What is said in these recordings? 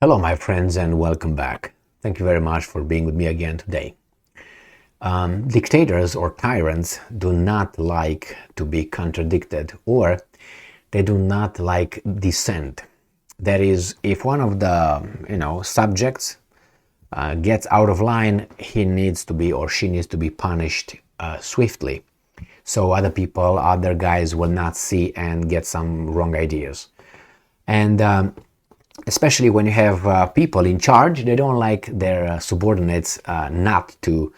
Hello, my friends, and welcome back. Thank you very much for being with me again today. Dictators or tyrants do not like to be contradicted, or they do not like dissent. That is, if one of the subjects gets out of line, he needs to be or she needs to be punished swiftly, so other people, other guys will not see and get some wrong ideas. And especially when you have people in charge, they don't like their subordinates not to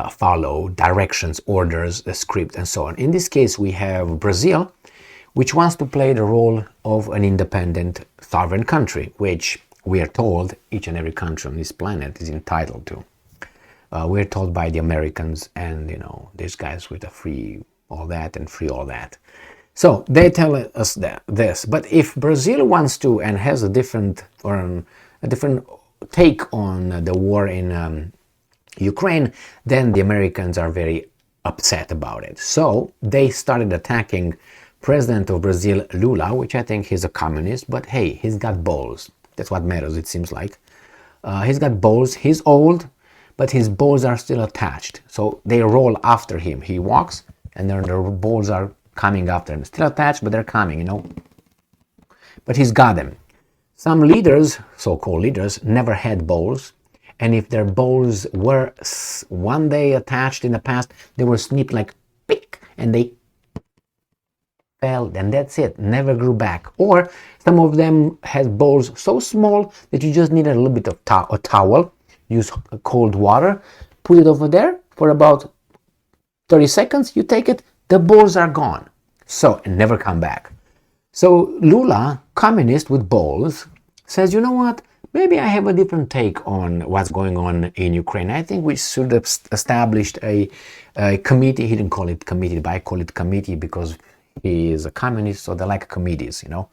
follow directions, orders, the script, and so on. In this case, we have Brazil, which wants to play the role of an independent sovereign country, which we are told each and every country on this planet is entitled to. We're told by the Americans and, these guys with the free all that and free all that. So they tell us this, but if Brazil wants to and has a different take on the war in Ukraine, then the Americans are very upset about it. So they started attacking President of Brazil, Lula, which I think he's a communist, but hey, he's got balls. That's what matters, it seems like. He's got balls, he's old, but his balls are still attached. So they roll after him. He walks and then the balls are coming after him. Still attached, but they're coming, But he's got them. Some leaders, so-called leaders, never had balls. And if their balls were one day attached in the past, they were snipped like pick, and they fell, and that's it, never grew back. Or some of them had balls so small that you just need a little bit of a towel, use cold water, put it over there for about 30 seconds, you take it, the balls are gone. So, and never come back. So Lula, communist with balls, says, you know what, maybe I have a different take on what's going on in Ukraine. I think we should have established a committee. He didn't call it committee, but I call it committee because he is a communist, so they like committees, So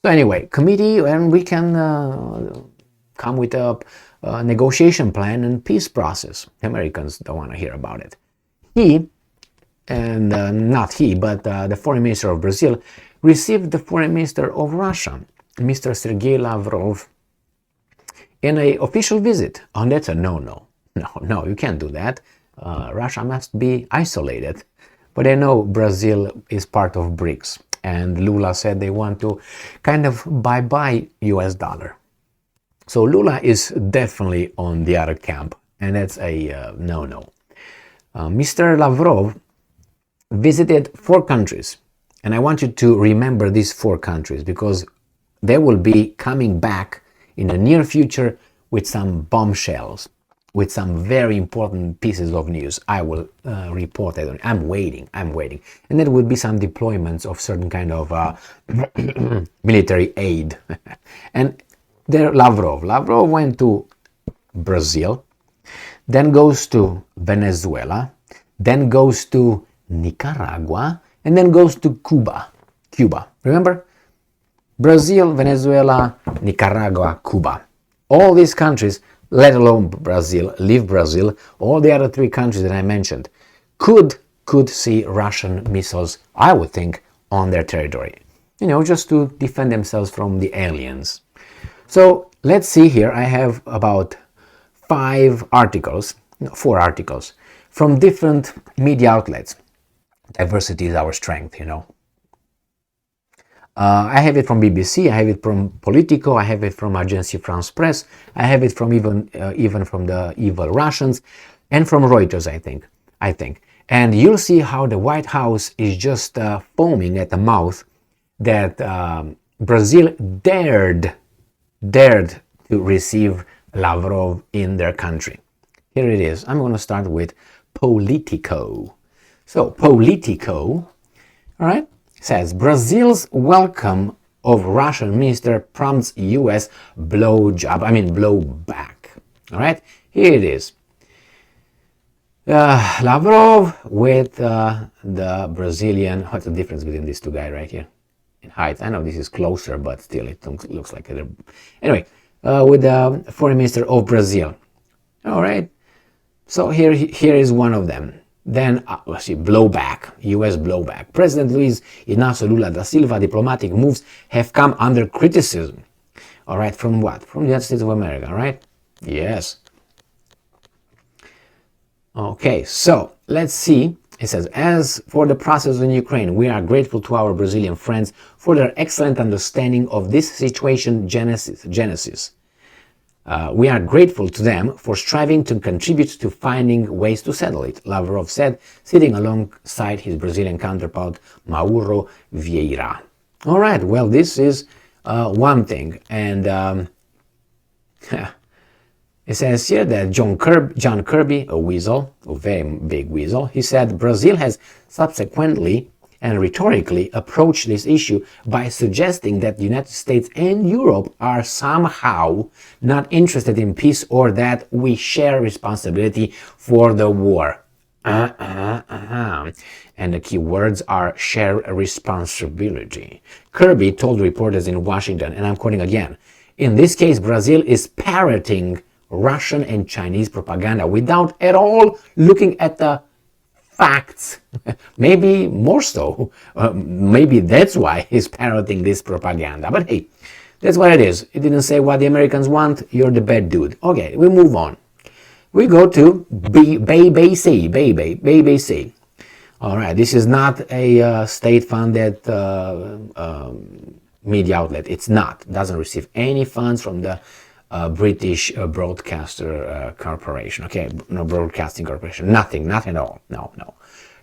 anyway, committee, and we can come with a negotiation plan and peace process. Americans don't want to hear about it. Not he, but the foreign minister of Brazil received the foreign minister of Russia, Mr. Sergei Lavrov, in an official visit. Oh, that's a no, you can't do that. Russia must be isolated. But I know Brazil is part of BRICS, and Lula said they want to kind of bye-bye US dollar. So Lula is definitely on the other camp, and that's a no. Mr. Lavrov visited 4 countries, and I want you to remember these 4 countries because they will be coming back in the near future with some bombshells, with some very important pieces of news. I will report it. I'm waiting. And there will be some deployments of certain kind of military aid. And there Lavrov went to Brazil, then goes to Venezuela, then goes to Nicaragua, and then goes to Cuba. Remember? Brazil, Venezuela, Nicaragua, Cuba. All these countries, let alone Brazil, leave Brazil, all the other 3 countries that I mentioned, could see Russian missiles, I would think, on their territory. Just to defend themselves from the aliens. So let's see here, I have about 4 articles, from different media outlets. Diversity is our strength, I have it from BBC, I have it from Politico, I have it from Agence France Presse, I have it from even from the evil Russians, and from Reuters, I think. And you'll see how the White House is just foaming at the mouth that Brazil dared to receive Lavrov in their country. Here it is. I'm going to start with Politico. So Politico, all right, says Brazil's welcome of Russian minister prompts U.S. blowback. All right, here it is. Lavrov with the Brazilian. What's the difference between these 2 guys right here in height? I know this is closer, but still it looks like it. Anyway, with the foreign minister of Brazil. All right, so here is one of them. Then, let's see, blowback, U.S. blowback. President Luiz Inácio Lula da Silva diplomatic moves have come under criticism. All right, from what? From the United States of America, right? Yes. Okay, so let's see. It says, as for the process in Ukraine, we are grateful to our Brazilian friends for their excellent understanding of this situation genesis. We are grateful to them for striving to contribute to finding ways to settle it, Lavrov said, sitting alongside his Brazilian counterpart, Mauro Vieira. All right, well, this is one thing. And it says here that John Kirby, a weasel, a very big weasel, he said Brazil has subsequently and rhetorically approached this issue by suggesting that the United States and Europe are somehow not interested in peace or that we share responsibility for the war. And the key words are share responsibility. Kirby told reporters in Washington, and I'm quoting again, in this case, Brazil is parroting Russian and Chinese propaganda without at all looking at the facts. Maybe more so. Maybe that's why he's parroting this propaganda. But hey, that's what it is. It didn't say what the Americans want. You're the bad dude. Okay, we move on. We go to BBC. All right, this is not a state-funded media outlet. It's not. It doesn't receive any funds from the British Broadcaster Corporation. Okay, no Broadcasting Corporation. Nothing at all. No.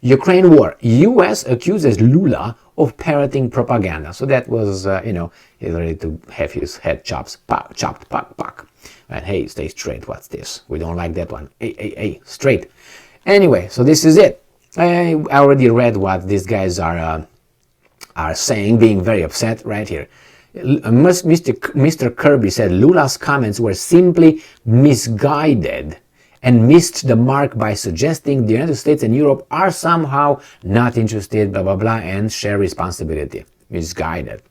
Ukraine war. U.S. accuses Lula of parroting propaganda. So that was, he's ready to have his head chopped. And hey, stay straight. What's this? We don't like that one. Hey, straight. Anyway, so this is it. I already read what these guys are saying, being very upset right here. Mr. Kirby said Lula's comments were simply misguided and missed the mark by suggesting the United States and Europe are somehow not interested, blah, blah, blah, and share responsibility. Misguided.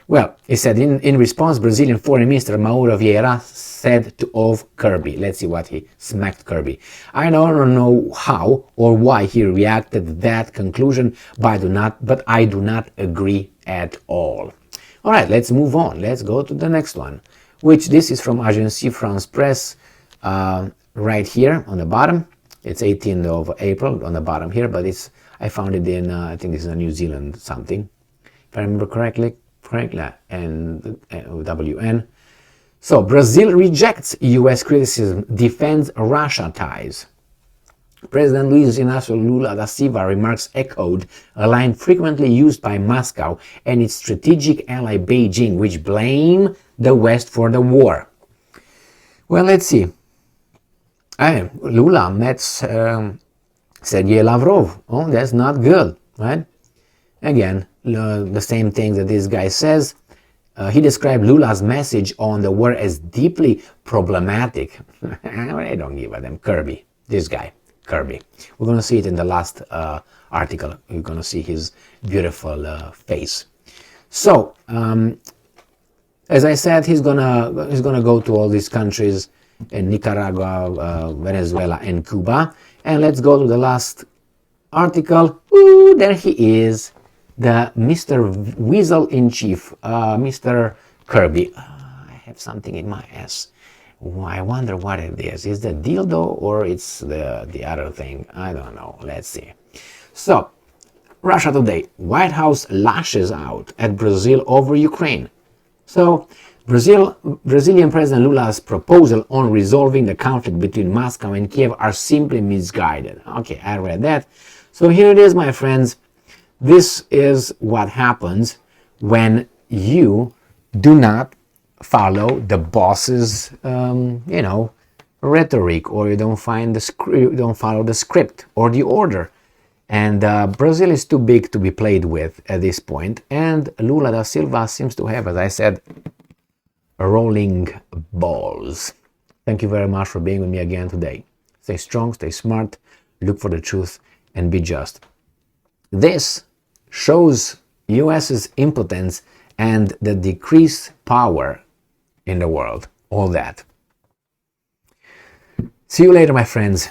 Well, he said in response, Brazilian Foreign Minister Mauro Vieira said of Kirby. Let's see what he smacked Kirby. I don't know how or why he reacted to that conclusion, but I do not agree at all. All right, let's move on. Let's go to the next one, which this is from Agence France Presse, right here on the bottom. It's 18th of April on the bottom here, but I found it in, I think this is a New Zealand something, if I remember correctly, and WN. So, Brazil rejects U.S. criticism, defends Russia ties. President Luiz Inácio Lula da Silva remarks echoed a line frequently used by Moscow and its strategic ally Beijing, which blame the West for the war. Well, let's see. Lula met Sergei Lavrov. Oh, that's not good, right? Again, the same thing that this guy says. He described Lula's message on the war as deeply problematic. I don't give a damn. Kirby, this guy. Kirby. We're going to see it in the last article. You're going to see his beautiful face. So, as I said, he's gonna go to all these countries in Nicaragua, Venezuela, and Cuba. And let's go to the last article. Ooh, there he is, the Mr. Weasel in Chief, Mr. Kirby. I have something in my ass. I wonder what it is. Is the dildo or it's the other thing? I don't know. Let's see. So, Russia Today. White House lashes out at Brazil over Ukraine. So, Brazilian President Lula's proposal on resolving the conflict between Moscow and Kiev are simply misguided. Okay, I read that. So here it is, my friends. This is what happens when you do not follow the boss's, rhetoric, or you don't follow the script or the order. And Brazil is too big to be played with at this point. And Lula da Silva seems to have, as I said, rolling balls. Thank you very much for being with me again today. Stay strong, stay smart, look for the truth, and be just. This shows US's impotence and the decreased power in the world. All that. See you later, my friends.